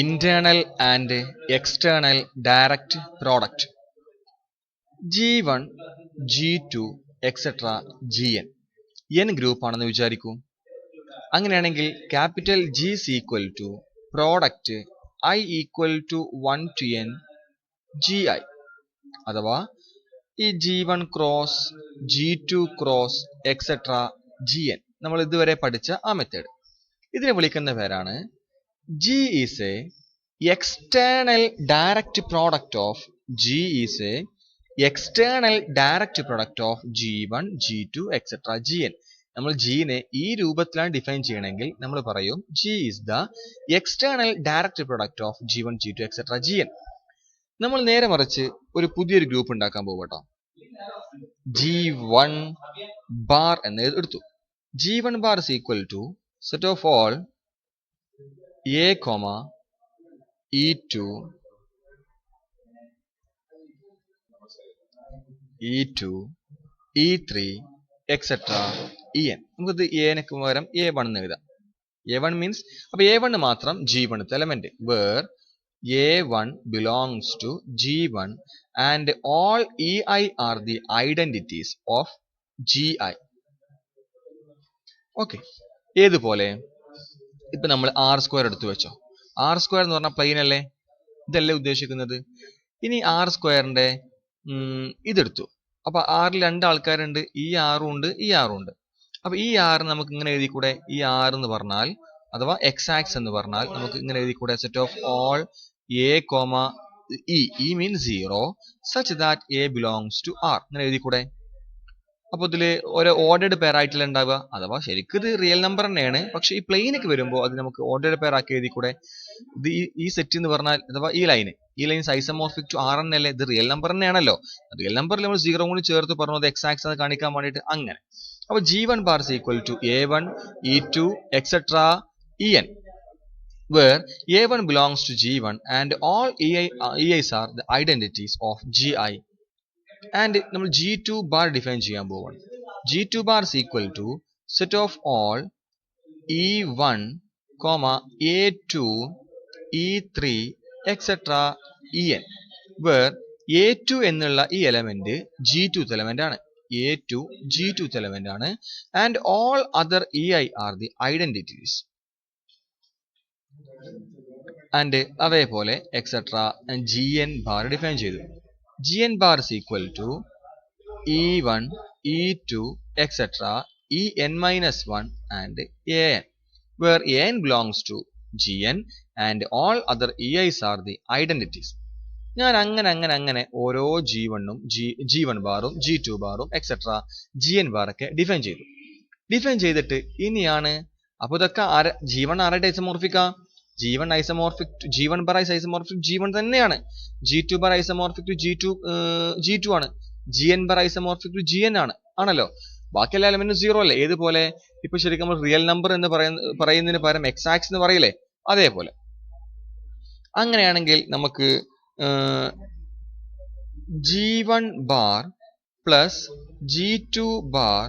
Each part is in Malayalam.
internal and external direct product G1, G2, etc. Gn n group ആണെന്ന് വിചാരിക്കൂ. അങ്ങനെയാണെങ്കിൽ capital G is equal to product I equal to 1 to n Gi അഥവാ ഈ G1 cross G2 cross etcetera Gn നമ്മൾ ഇതുവരെ പഠിച്ച ആ മെത്തേഡ്. ഇതിനെ വിളിക്കുന്ന പേരാണ് G is a external direct product of G is a external direct product of G1, G2, etc. Gn. നമ്മൾ Gനെ ഈ രൂപത്തിലാണ് ഡിഫൈൻ ചെയ്യണമെങ്കിൽ നമ്മൾ പറയും G is the external direct product of G1, G2, etc. Gn. നമ്മൾ നേരെ മറിച്ച് ഒരു പുതിയൊരു ഗ്രൂപ്പ് ഉണ്ടാക്കാൻ പോകട്ടോ. G1 bar എന്ന് എടുത്തു. G1 bar is equal to set of all A, E2, E2, E3, etc. En. നമുക്കിത് എനക്ക് പകരം A1 എന്ന് എഴുതാം. A1 means അപ്പോൾ A1 മാത്രം G1 element where A1 belongs to G1 and all EI are the identities of GI. Okay, ഏതുപോലെ ഇപ്പൊ നമ്മൾ ആർ സ്ക്വയർ എടുത്തു വെച്ചോ. ആർ സ്ക്വയർ എന്ന് പറഞ്ഞാൽ പ്ലെയിൻ അല്ലേ, ഇതല്ലേ ഉദ്ദേശിക്കുന്നത്. ഇനി ആർ സ്ക്വയറിന്റെ ഇതെടുത്തു. അപ്പൊ ആറിൽ രണ്ട് ആൾക്കാരുണ്ട്, ഈ ആറും ഉണ്ട് ഈ ആറും ഉണ്ട്. അപ്പൊ ഈ ആറ് നമുക്ക് ഇങ്ങനെ എഴുതിക്കൂടെ, ഈ ആറ് എന്ന് പറഞ്ഞാൽ അഥവാ എക്സ് ആക്സ് എന്ന് പറഞ്ഞാൽ നമുക്ക് ഇങ്ങനെ എഴുതിക്കൂടെ set of all a comma e means 0 such that a belongs to R ഇങ്ങനെ എഴുതിക്കൂടെ. അപ്പോൾ ഇതിൽ ഒരു ഓർഡേഡ് പെയർ ആയിട്ടില്ല ഉണ്ടാവുക, അഥവാ ശരിക്കും ഇത് റിയൽ നമ്പർ തന്നെയാണ്, പക്ഷെ ഈ പ്ലെയിനൊക്കെ വരുമ്പോൾ അത് നമുക്ക് ഓർഡേഡ് പെയർ ആക്കി എഴുതിക്കൂടെ. ഇത് ഈ സെറ്റ് എന്ന് പറഞ്ഞാൽ അഥവാ ഈ ലൈൻ ഐസമോർഫിക് ടു ആർ എന്നല്ലേ, ഇത് റിയൽ നമ്പർ തന്നെയാണല്ലോ. റിയൽ നമ്പറിൽ നമ്മൾ 0 കൂടി ചേർത്ത് പറഞ്ഞത് എക്സ് ആക്സ് എന്ന് കാണിക്കാൻ വേണ്ടിയിട്ട് അങ്ങനെ. അപ്പോൾ G1 bar is equal to A1, E2, etc. En, where A1 belongs to G1 and all EIs are the identities of GI. And നമ്മൾ G2 bar ഡിഫൈൻ ചെയ്യാൻ പോവാണ്. G2 bar is equal to set of all E1, A2, E3, etc. En, where A2 എന്നുള്ള ഈ എലമെന്റ് G2 എലമെന്റ് ആണ്. A2 G2 element ആണ് and all other EI are the identities. And അതേപോലെ etc. Gn bar ഡിഫൈൻ ചെയ്തു. Gn bar is equal to E1, E2, etc. En minus 1 and An, where An belongs to Gn and all other EIs are the identities. ഞാൻ അങ്ങനെ ഓരോ G1 ബാറും G2 ബാറും എക്സെട്ര Gn ബാറൊക്കെ ഡിഫൈൻ ചെയ്തു. ഡിഫൈൻ ചെയ്തിട്ട് ഇനിയാണ് അപ്പോൾ ഇതൊക്കെ G1 ആരുടെ ഐസമോർഫിക്ക, G1 ബാർ ഐസമോർഫിക് G1 തന്നെയാണ്. G2 bar isomorphic to G2 ആണ്. Gn bar isomorphic to Gn ആണല്ലോ. ബാക്കി എല്ലാ എലമെന്റും 0 അല്ലേ. ഏതുപോലെ ഇപ്പൊ ശരിക്കും നമ്മൾ റിയൽ നമ്പർ എന്ന് പറയുന്നതിന് പകരം എക്സ് ആക്സ് എന്ന് പറയില്ലേ, അതേപോലെ. അങ്ങനെയാണെങ്കിൽ നമുക്ക് G1 bar plus G2 bar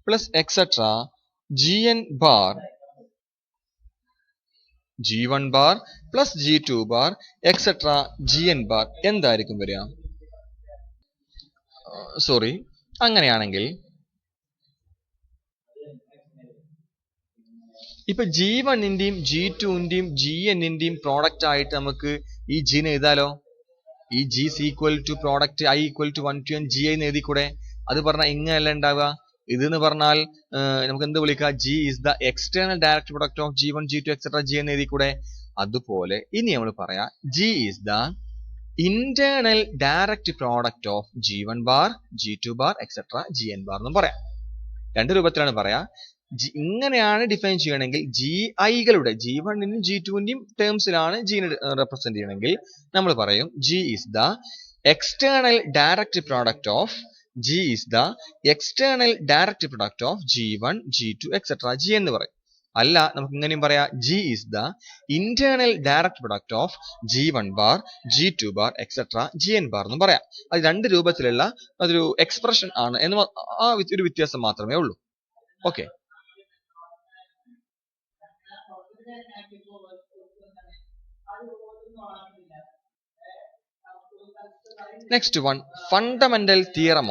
plus etc. Gn bar, G1 bar plus G2 bar etc. Gn bar എന്തായിരിക്കും വരിക? സോറി, അങ്ങനെയാണെങ്കിൽ ഇപ്പൊ G1ന്റെയും G2ന്റെയും Gn-ന്റെയും പ്രോഡക്റ്റ് ആയിട്ട് നമുക്ക് ഈ Gനെ എഴുതാലോ. ഈ G is equal to product I equal to 1 to n Gi എന്ന് എഴുതിക്കൂടെ. അത് പറഞ്ഞാൽ ഇങ്ങനെയല്ല ഉണ്ടാവുക. ഇതെന്ന് പറഞ്ഞാൽ നമുക്ക് എന്ത് വിളിക്കാം, G is the external direct product of G1, G2, etc. G എന്ന് എഴുതിക്കൂടെ. അതുപോലെ ഇനി നമ്മൾ പറയാം G is the internal direct product of G1 bar, G2 bar, etc. Gn bar എന്നും പറയാം. രണ്ട് രൂപത്തിലാണ് പറയാ. ഇങ്ങനെയാണ് ഡിഫൈൻ ചെയ്യണമെങ്കിൽ GIകളുടെ G1ന്റെയും G2ന്റെയും ടേംസിലാണ് Gനെ റെപ്രസെന്റ് ചെയ്യണമെങ്കിൽ നമ്മൾ പറയും G is the external direct product of G1, G2, etc. G എന്ന് പറയും. അല്ല നമുക്ക് ഇങ്ങനെയും പറയാം G is the internal direct product of G1 bar, G2 bar, etc. Gn bar എന്നും പറയാം. അത് രണ്ട് രൂപത്തിലുള്ള അതൊരു എക്സ്പ്രഷൻ ആണ് എന്ന് ആ ഒരു വ്യത്യാസം മാത്രമേ ഉള്ളൂ. Okay, Next one, fundamental theorem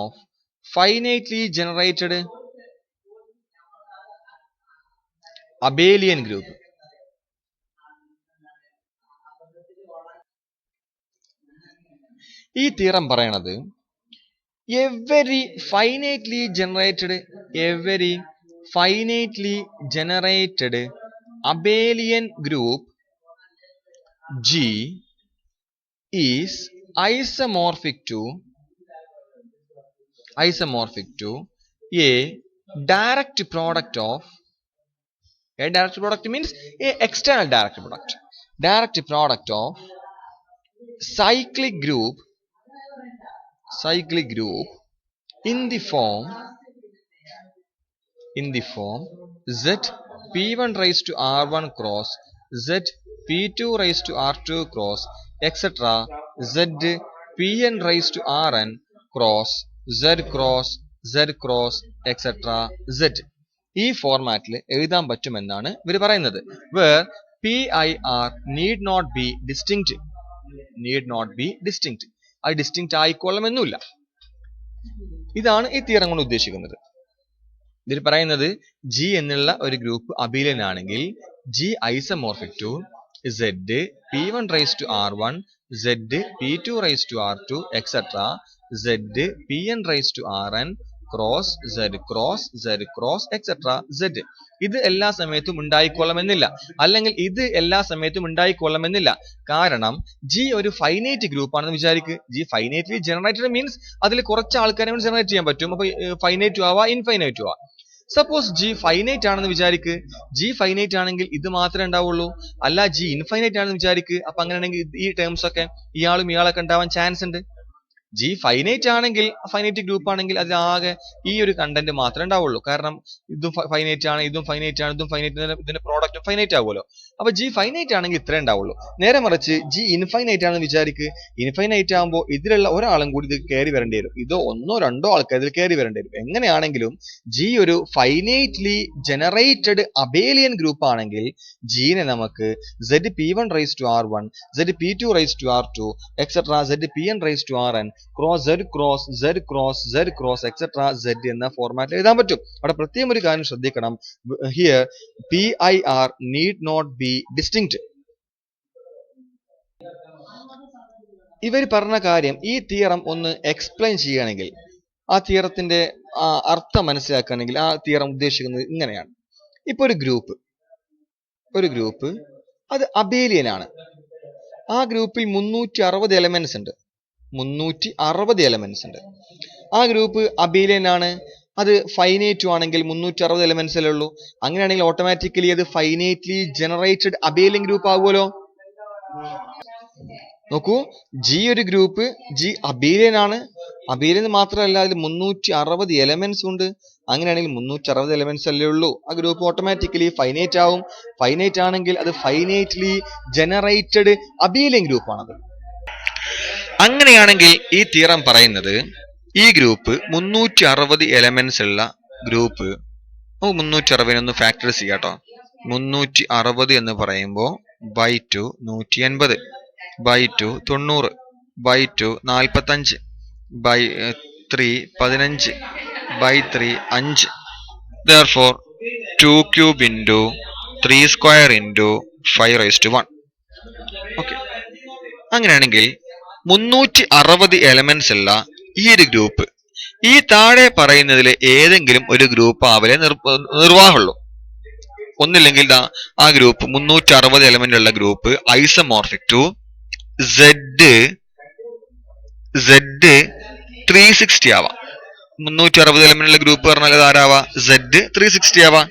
of finitely generated abelian group. ഈ തിയറം പറയണത് every finitely generated abelian group G is isomorphic to a direct product of means a external direct product of cyclic group in the form Z p1 raised to r1 cross Z p2 raised to r2 cross etc. Z pn raised to rn cross Z cross etc. Z. ഈ ഫോർമാറ്റിൽ എഴുതാൻ പറ്റുമെന്നാണ് ഇവർ പറയുന്നത്. where PIR need not be distinct. അത് ഡിസ്റ്റിങ്ക്റ്റ് ആയിക്കൊള്ളണമെന്നില്ല. ഇതാണ് ഈ തിയറം കൊണ്ട് ഉദ്ദേശിക്കുന്നത്. ഇതിൽ പറയുന്നത് G എന്നുള്ള ഒരു ഗ്രൂപ്പ് അബീലിയൻ ആണെങ്കിൽ G isomorphic to Z p1 raised to r1 Z p2 raised to r2 etc. Z pn raised to rn cross etc. Z. ഇത് എല്ലാ സമയത്തും ഉണ്ടായിക്കൊള്ളണമെന്നില്ല, അല്ലെങ്കിൽ ഇത് എല്ലാ സമയത്തും ഉണ്ടായിക്കൊള്ളണമെന്നില്ല. കാരണം G ഒരു ഫൈനൈറ്റ് ഗ്രൂപ്പ് ആണെന്ന് വിചാരിക്കുക. G ഫൈനൈറ്റ്ലി ജനറേറ്റഡ് മീൻസ് അതിൽ കുറച്ച് ആൾക്കാരെ ജനറേറ്റ് ചെയ്യാൻ പറ്റും. അപ്പൊ ഫൈനൈറ്റും ആവാം ഇൻഫൈനൈറ്റും ആവാം. സപ്പോസ് G ഫൈനൈറ്റ് ആണെന്ന് വിചാരിക്കുക. G ഫൈനൈറ്റ് ആണെങ്കിൽ ഇത് മാത്രമേ ഉണ്ടാവുള്ളൂ. അല്ല G ഇൻഫൈനൈറ്റ് ആണെന്ന് വിചാരിക്കുക. അപ്പൊ അങ്ങനെയാണെങ്കിൽ ഈ ടേംസ് ഒക്കെ ഇയാളൊക്കെ ഉണ്ടാവാൻ ചാൻസ് ഉണ്ട്. G ഫൈനൈറ്റ് ആണെങ്കിൽ, ഫൈനൈറ്റ് ഗ്രൂപ്പ് ആണെങ്കിൽ അതിലാകെ ഈ ഒരു കണ്ടന്റ് മാത്രമേ ഉണ്ടാവുള്ളൂ. കാരണം ഇതും ഫൈനൈറ്റ് ആണ്, ഇതും ഫൈനൈറ്റ് ആണ്, ഇതും ഫൈനൈറ്റ്, ഇതിന്റെ പ്രോഡക്റ്റും ഫൈനൈറ്റ് ആവുമല്ലോ. അപ്പൊ G ഫൈനൈറ്റ് ആണെങ്കിൽ ഇത്രേ ഉണ്ടാവുള്ളൂ. നേരെ മറിച്ച് G ഇൻഫൈനൈറ്റ് ആണെന്ന് വിചാരിക്കുക. ഇൻഫൈനൈറ്റ് ആകുമ്പോൾ ഇതിലുള്ള ഒരാളും കൂടി ഇത് കയറി വരേണ്ടി വരും. ഇതോ ഒന്നോ രണ്ടോ ആൾക്കാർ ഇതിൽ കയറി വരേണ്ടി വരും. എങ്ങനെയാണെങ്കിലും G ഒരു ഫൈനൈറ്റ്ലി ജനറേറ്റഡ് അബേലിയൻ ഗ്രൂപ്പ് ആണെങ്കിൽ Gനെ നമുക്ക് Z p1 raised to r1 Z p2 raised to r2 etc. Z pn raised to rn cross etc. Z എന്ന ഫോർമാറ്റിൽ എഴുതാൻ പറ്റും. അവിടെ പ്രത്യേകം ഒരു കാര്യം ശ്രദ്ധിക്കണം. Here PIR need not be distinct. ഇവർ പറഞ്ഞ കാര്യം ഈ തിയറം ഒന്ന് എക്സ്പ്ലെയിൻ ചെയ്യുകയാണെങ്കിൽ, ആ തിയറത്തിന്റെ അർത്ഥം മനസ്സിലാക്കുകയാണെങ്കിൽ, ആ തിയറം ഉദ്ദേശിക്കുന്നത് ഇങ്ങനെയാണ്. ഇപ്പൊ ഒരു ഗ്രൂപ്പ് അത് അബേലിയൻ ആണ്. ആ ഗ്രൂപ്പിൽ 360 എലമെന്റ്സ് ഉണ്ട്. ആ ഗ്രൂപ്പ് അബേലിയൻ ആണ്. അത് ഫൈനൈറ്റും ആണെങ്കിൽ 360 എലമെന്റ്സ് അല്ലേ ഉള്ളൂ. അങ്ങനെയാണെങ്കിൽ ഓട്ടോമാറ്റിക്കലി അത് ഫൈനൈറ്റ്ലി ജനറേറ്റഡ് അബേലിയൻ ഗ്രൂപ്പ് ആകുമല്ലോ. നോക്കൂ, G ഒരു ഗ്രൂപ്പ്, G അബേലിയൻ ആണ്. അബേലിയൻ മാത്രമല്ല, അതിൽ 360 എലമെന്റ്സ് ഉണ്ട്. അങ്ങനെയാണെങ്കിൽ 360 എലമെന്റ്സ് അല്ലേ ഉള്ളൂ. ആ ഗ്രൂപ്പ് ഓട്ടോമാറ്റിക്കലി ഫൈനൈറ്റ് ആവും. ഫൈനൈറ്റ് ആണെങ്കിൽ അത് ഫൈനൈറ്റ്ലി ജനറേറ്റഡ് അബേലിയൻ ഗ്രൂപ്പ് ആണത്. അങ്ങനെയാണെങ്കിൽ ഈ തിയറം പറയുന്നത് ഈ ഗ്രൂപ്പ് 360 എലമെന്റ്സ് ഉള്ള ഗ്രൂപ്പ്, 360 ഒന്ന് ഫാക്ടറൈസ് ചെയ്യാട്ടോ. 360 എന്ന് പറയുമ്പോൾ by 2 180, by 2 90, by 2 45, by 3 15, by 3 5. therefore 2 cube into 3 square into 5 raised to 1. Okay, അങ്ങനെയാണെങ്കിൽ 360 എലമെന്റ്സ് ഉള്ള ഈ ഒരു ഗ്രൂപ്പ് ഈ താഴെ പറയുന്നതിൽ ഏതെങ്കിലും ഒരു ഗ്രൂപ്പ് ആവലെ നിർവാഹമുള്ളൂ. ഒന്നില്ലെങ്കിൽ ആ ഗ്രൂപ്പ് 360 എലമെന്റ് ഉള്ള ഗ്രൂപ്പ് ഐസമോർഫിക് ടു Z 360 ആവാം. 360 എലമെന്റ് ഉള്ള ഗ്രൂപ്പ് പറഞ്ഞാൽ അത് ആരാവാ? Z 360 ആവാം.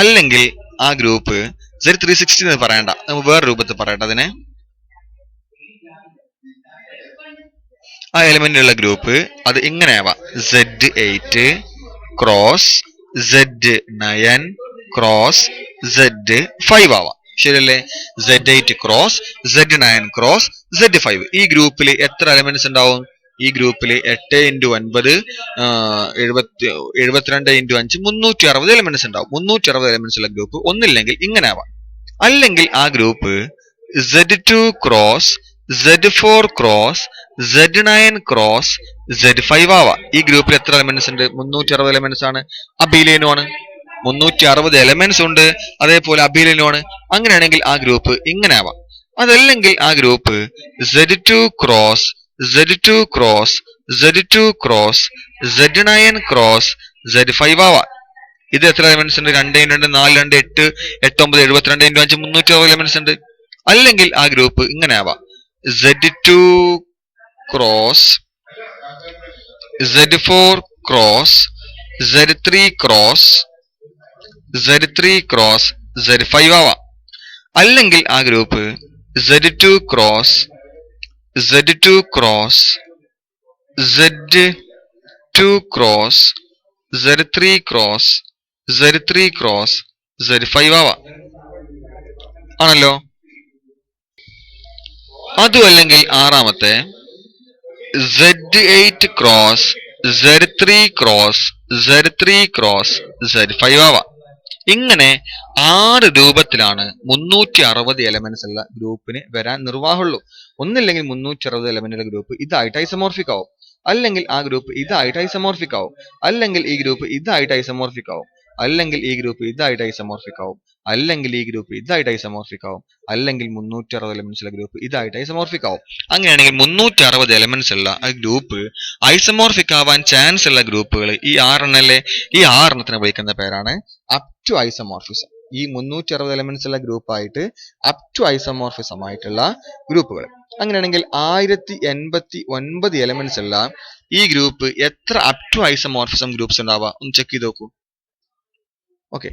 അല്ലെങ്കിൽ ആ ഗ്രൂപ്പ് Z 360 എന്ന് പറയണ്ട, നമുക്ക് വേറെ രൂപത്തിൽ പറയട്ടെ അതിനെ. ആ എലിമെന്റ് ഉള്ള ഗ്രൂപ്പ് അത് ഇങ്ങനെ ആവാം. Z8 cross Z9 cross Z5 ആവാം. ശരിയല്ലേ? Z8 cross Z9 cross Z5. ഈ ഗ്രൂപ്പിൽ എത്ര എലിമെന്റ്സ് ഉണ്ടാവും? ഈ ഗ്രൂപ്പിൽ 8 × 9 72 × 5 360 എലമെന്റ്സ് ഉണ്ടാവും. 360 എലമെന്റ്സ് ഉള്ള ഗ്രൂപ്പ് ഒന്നില്ലെങ്കിൽ ഇങ്ങനെ ആവാം. അല്ലെങ്കിൽ ആ group Z2 cross Z4 cross Z9 cross Z5 ആവാം. ഈ ഗ്രൂപ്പിൽ എത്ര എലമെന്റ്സ് ഉണ്ട്? 360 എലമെന്റ്സ് ആണ്. അബിലീനും ആണ്. 360 എലമെന്റ്സ് ഉണ്ട്, അതേപോലെ അബിലീനും ആണ്. അങ്ങനെയാണെങ്കിൽ ആ ഗ്രൂപ്പ് ഇങ്ങനെ ആവാം. അതല്ലെങ്കിൽ ആ group Z2 cross Z2 cross Z2 cross Z9 cross Z5 ആവാം. ഇത് എത്ര എലമെന്റ്സ് ഉണ്ട്? 2 × 2 4 2 8 8 9 72 × 5 360 എലമെന്റ്സ് ഉണ്ട്. അല്ലെങ്കിൽ ആ ഗ്രൂപ്പ് ഇങ്ങനെ ആവാം. Z2 cross Z4 cross Z3 cross Z3 cross Z5 ആവാം. അല്ലെങ്കിൽ ആ group Z2 cross Z2 cross Z2 cross Z3 cross Z3 cross Z5 ആവാം. ആണല്ലോ. അതുമല്ലെങ്കിൽ ആറാമത്തെ Z8 cross Z3 cross Z3 cross Z5 ആവാം. ഇങ്ങനെ 6 രൂപത്തിലാണ് 360 എലമെന്റ്സ് ഉള്ള ഗ്രൂപ്പിന് വരാൻ നിർവാഹമുള്ളൂ. ഒന്നില്ലെങ്കിൽ 360 എലമെന്റുള്ള ഗ്രൂപ്പ് ഇതായിട്ട് ഐസമോർഫിക് ആവും, അല്ലെങ്കിൽ ആ ഗ്രൂപ്പ് ഇതായിട്ട് ഐസമോർഫിക് ആവും, അല്ലെങ്കിൽ ഈ ഗ്രൂപ്പ് ഇതായിട്ട് ഐസമോർഫിക് ആവും, അല്ലെങ്കിൽ ഈ ഗ്രൂപ്പ് ഇതായിട്ട് ഐസമോർഫിക് ആവും, അല്ലെങ്കിൽ ഈ ഗ്രൂപ്പ് ഇതായിട്ട് ഐസമോർഫിക് ആവും, അല്ലെങ്കിൽ 360 എലമെന്റ്സ് ഉള്ള ഗ്രൂപ്പ് ഇതായിട്ട് ഐസമോർഫിക് ആവും. അങ്ങനെയാണെങ്കിൽ 360 എലമെന്റ്സ് ഉള്ള ആ ഗ്രൂപ്പ് ഐസമോർഫിക് ആവാൻ ചാൻസ് ഉള്ള ഗ്രൂപ്പുകൾ ഈ 6 എണ്ണല്ലേ? ഈ 6 എണ്ണത്തിനെ വിളിക്കുന്ന പേരാണ് അപ് ടു ഐസമോർഫിസം. ഈ 360 എലമെന്റ്സ് ഉള്ള ഗ്രൂപ്പായിട്ട് അപ് ടു ഐസമോർഫിസം ആയിട്ടുള്ള ഗ്രൂപ്പുകൾ. അങ്ങനെയാണെങ്കിൽ 1089 എലമെന്റ്സ് ഉള്ള ഈ ഗ്രൂപ്പ് എത്ര അപ് ടു ഐസമോർഫിസം ഗ്രൂപ്പ്സ് ഉണ്ടാവുക? ഒന്ന് ചെക്ക് ചെയ്ത് നോക്കൂ. ഓക്കെ,